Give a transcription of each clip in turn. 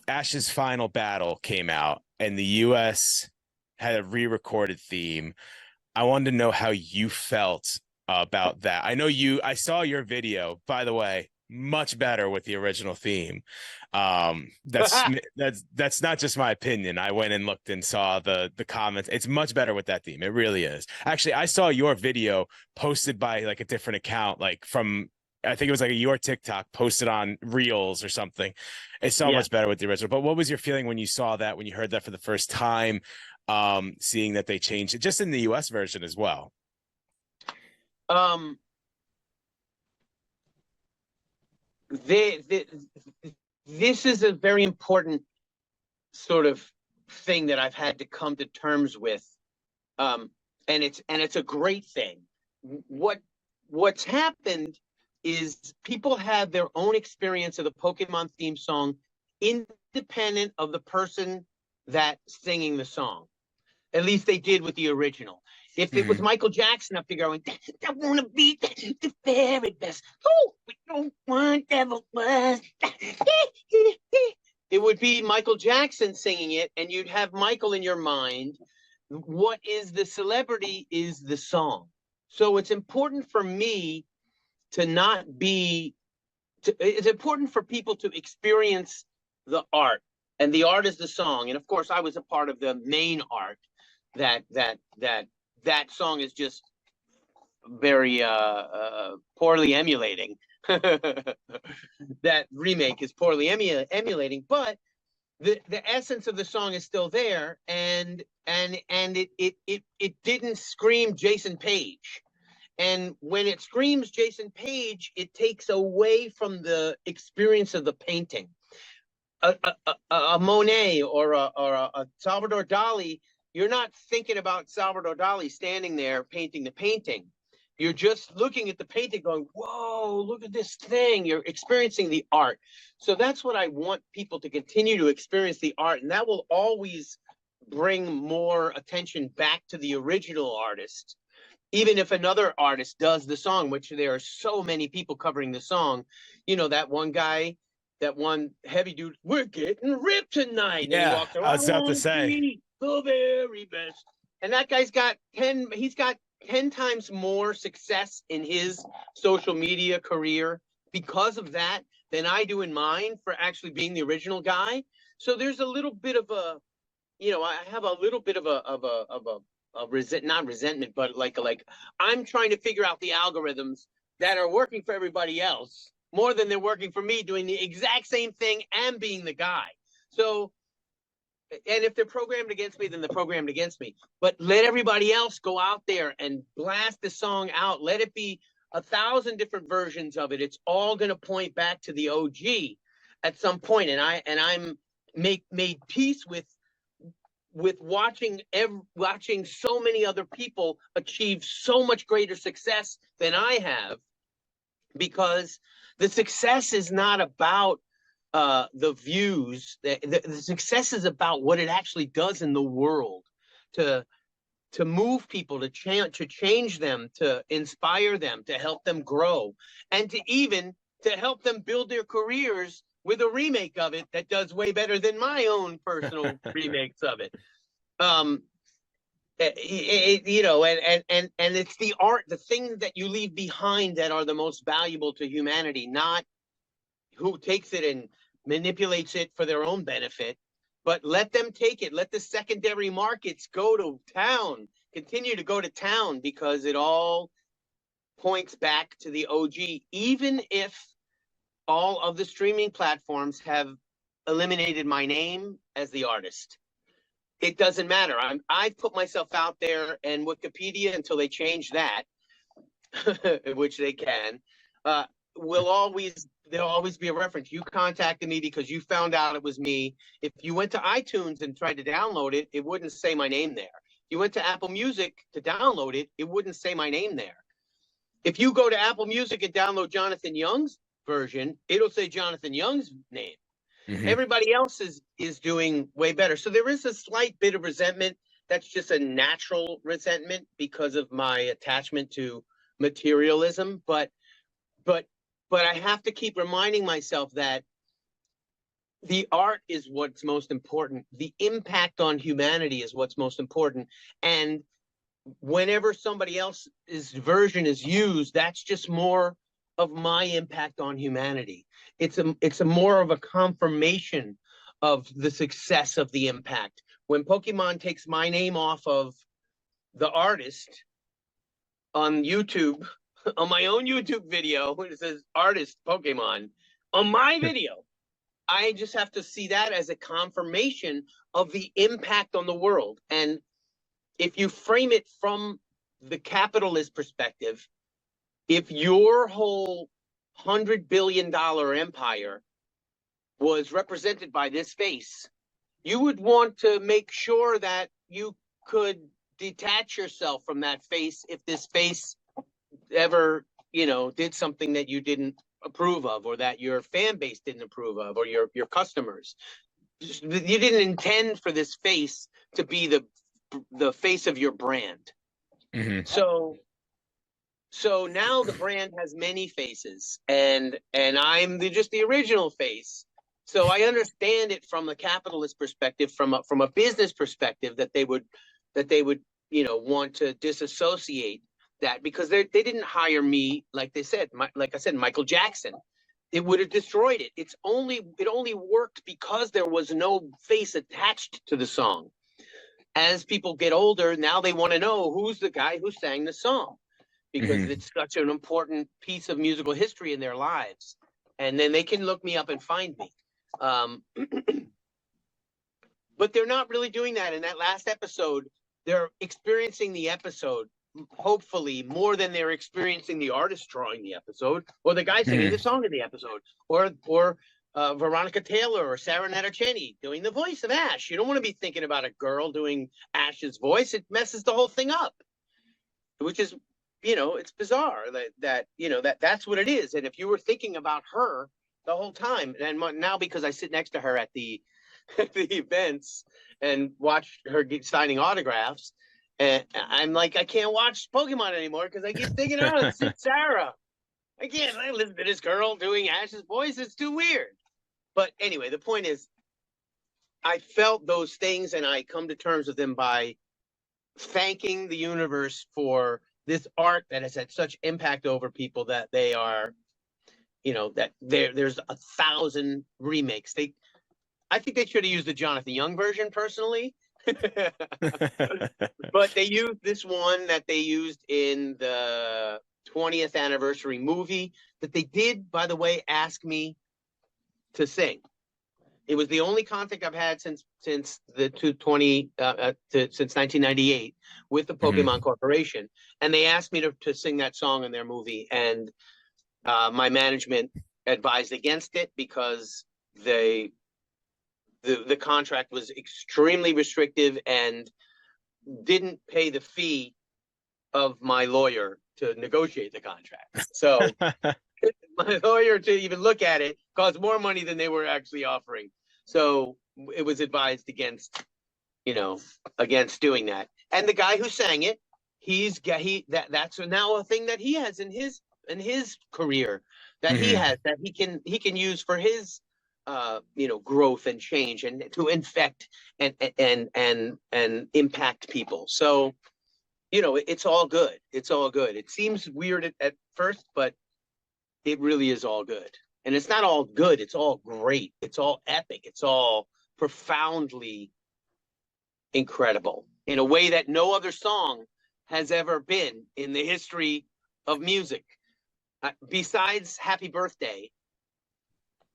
Ash's Final Battle came out and the US had a re-recorded theme. I wanted to know how you felt about that. I saw your video, by the way, much better with the original theme. That's not just my opinion. I went and looked and saw the comments. It's much better with that theme. It really is. Actually, I saw your video posted by like a different account, like from I think it was like your TikTok posted on Reels or something. It's so Yeah. much better with the original. But what was your feeling when you saw that, when you heard that for the first time? Seeing that they changed it just in the US version as well. Um, this is a very important sort of thing that I've had to come to terms with. And it's a great thing. What's happened is people have their own experience of the Pokemon theme song independent of the person that's singing the song. At least they did with the original. If it was Michael Jackson up there going, I want to be the very best. Oh, we don't want ever was. It would be Michael Jackson singing it, and you'd have Michael in your mind. What is the celebrity is the song. So it's important for me to not be, it's important for people to experience the art, and the art is the song. And of course, I was a part of the main art that song is just very poorly emulating. That remake is poorly emulating, but the essence of the song is still there, and it didn't scream Jason Paige. And when it screams Jason Paige, it takes away from the experience of the painting. A Monet or a Salvador Dali, you're not thinking about Salvador Dali standing there painting the painting. You're just looking at the painting going, whoa, look at this thing. You're experiencing the art. So that's what I want people to continue to experience, the art. And that will always bring more attention back to the original artist. Even if another artist does the song, which there are so many people covering the song, you know, that one guy, that one heavy dude, we're getting ripped tonight. Yeah, And he walks around, I was about to say. the very best. And that guy's got 10 times more success in his social media career because of that than I do in mine for actually being the original guy. So there's a little bit of a, you know, I have a little bit of a not resentment, but like I'm trying to figure out the algorithms that are working for everybody else more than they're working for me doing the exact same thing and being the guy. So, and if they're programmed against me, then they're programmed against me. But let everybody else go out there and blast the song out. Let it be 1,000 different versions of it. It's all going to point back to the OG at some point. And I'm made peace with watching so many other people achieve so much greater success than I have, because the success is not about the views. The success is about what it actually does in the world to move people, to change them, to inspire them, to help them grow, and to help them build their careers with a remake of it that does way better than my own personal remakes of it. You know, and it's the art, the things that you leave behind that are the most valuable to humanity, not who takes it and manipulates it for their own benefit. But let them take it. Let the secondary markets go to town, continue to go to town, because it all points back to the OG, even if all of the streaming platforms have eliminated my name as the artist. It doesn't matter. I've put myself out there, and Wikipedia, until they change that, which they can, there'll always be a reference. You contacted me because you found out it was me. If you went to iTunes and tried to download it, it wouldn't say my name there. If you went to Apple Music to download it, it wouldn't say my name there. If you go to Apple Music and download Jonathan Young's version, it'll say Jonathan Young's name. Everybody else is doing way better. So there is a slight bit of resentment. That's just a natural resentment because of my attachment to materialism. But I have to keep reminding myself that the art is what's most important. The impact on humanity is what's most important. And whenever somebody else's version is used, that's just more of my impact on humanity. It's a more of a confirmation of the success of the impact. When Pokemon takes my name off of the artist on YouTube, on my own YouTube video, it says artist Pokemon on my video, I just have to see that as a confirmation of the impact on the world. And if you frame it from the capitalist perspective, if your whole $100 billion empire was represented by this face, you would want to make sure that you could detach yourself from that face if this face ever, did something that you didn't approve of, or that your fan base didn't approve of, or your customers. You didn't intend for this face to be the face of your brand. Mm-hmm. So now the brand has many faces, and I'm just the original face. So I understand it from a capitalist perspective, from a business perspective, that they would want to disassociate that, because they didn't hire me, like they said, like I said, Michael Jackson. It would have destroyed it. It only worked because there was no face attached to the song. As people get older, now they want to know who's the guy who sang the song, because it's such an important piece of musical history in their lives. And then they can look me up and find me. But they're not really doing that. In that last episode, they're experiencing the episode, hopefully, more than they're experiencing the artist drawing the episode, or the guy singing the song in the episode, or Veronica Taylor or Sarah Nattercheny doing the voice of Ash. You don't want to be thinking about a girl doing Ash's voice. It messes the whole thing up, which is, it's bizarre that's what it is. And if you were thinking about her the whole time, and now because I sit next to her at the events and watch her signing autographs, and I'm like, I can't watch Pokemon anymore because I keep thinking, oh, it's Sarah. I can't listen to this girl doing Ash's voice. It's too weird. But anyway, the point is, I felt those things, and I come to terms with them by thanking the universe for this art that has had such impact over people, that they are, that there's 1,000 remakes. I think they should have used the Jonathan Young version, personally. But they used this one that they used in the 20th anniversary movie, that they did, by the way, ask me to sing. It was the only contact I've had since since 1998 with the Pokemon Corporation, and they asked me to sing that song in their movie, and my management advised against it because the contract was extremely restrictive and didn't pay the fee of my lawyer to negotiate the contract. So my lawyer to even look at it cost more money than they were actually offering. So it was advised against, against doing that. And the guy who sang it, that's now a thing that he has in his career, that he has, that he can use for his growth and change, and to infect and impact people. So, it's all good. It's all good. It seems weird at first, but it really is all good. And it's not all good. It's all great. It's all epic. It's all profoundly incredible in a way that no other song has ever been in the history of music, besides Happy Birthday.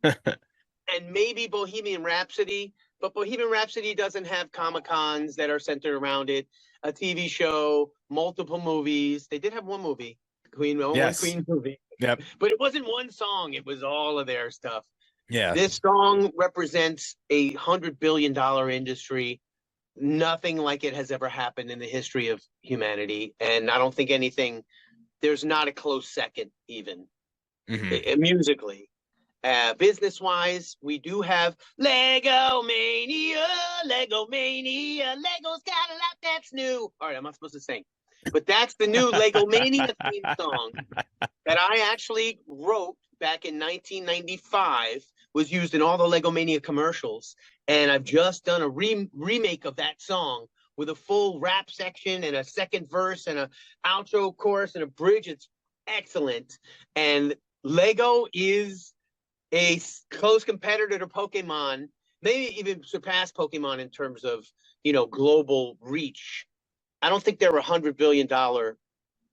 And maybe Bohemian Rhapsody, but Bohemian Rhapsody doesn't have Comic-Cons that are centered around it, a TV show, multiple movies. They did have one movie, one Queen movie. Yep. But it wasn't one song, it was all of their stuff. Yeah. This song represents a $100 billion industry. Nothing like it has ever happened in the history of humanity. And I don't think there's not a close second, even musically. Business-wise, we do have Lego Mania, Lego Mania, Lego's got a lot that's new. All right, I'm not supposed to sing, but that's the new Lego Mania theme song that I actually wrote back in 1995 was used in all the Lego Mania commercials. And I've just done a remake of that song with a full rap section and a second verse and a outro chorus and a bridge. It's excellent. And Lego is a close competitor to Pokemon, maybe even surpass Pokemon in terms of, global reach. I don't think they're $100 billion.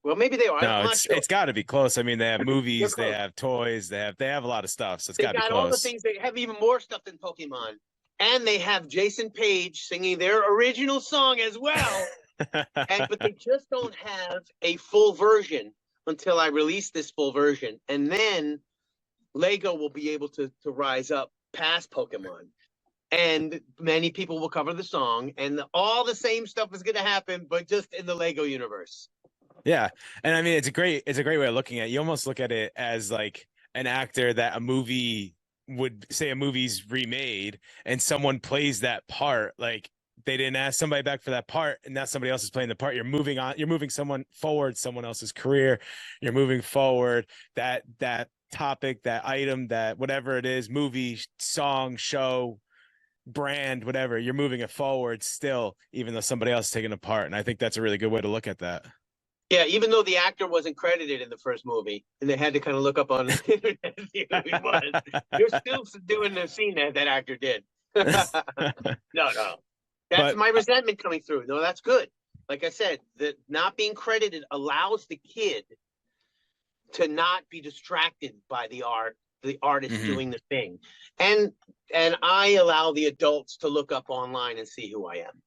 Well, maybe they are. No, I'm not sure. it's got to be close. I mean, they have movies, they Close. have toys, they have a lot of stuff, so it's They got to be got all the close. things. They have even more stuff than Pokemon, and they have Jason Paige singing their original song as well. But they just don't have a full version until I release this full version, and then Lego will be able to rise up past Pokemon. And many people will cover the song, and all the same stuff is going to happen, but just in the Lego universe. Yeah. And I mean, it's a great way of looking at it. You almost look at it as like an actor that a movie would say a movie's remade and someone plays that part. Like they didn't ask somebody back for that part, and now somebody else is playing the part. You're moving on, you're moving someone forward, someone else's career. You're moving forward that topic, that item, that whatever it is, movie, song, show, brand, whatever, you're moving it forward still, even though somebody else is taking a part. And I think that's a really good way to look at that. Yeah, even though the actor wasn't credited in the first movie, and they had to kind of look up on the internet to see who he was, you're still doing the scene that actor did. No. That's my resentment coming through. No, that's good. Like I said, the not being credited allows the kid to not be distracted by the artist doing the thing. And I allow the adults to look up online and see who I am.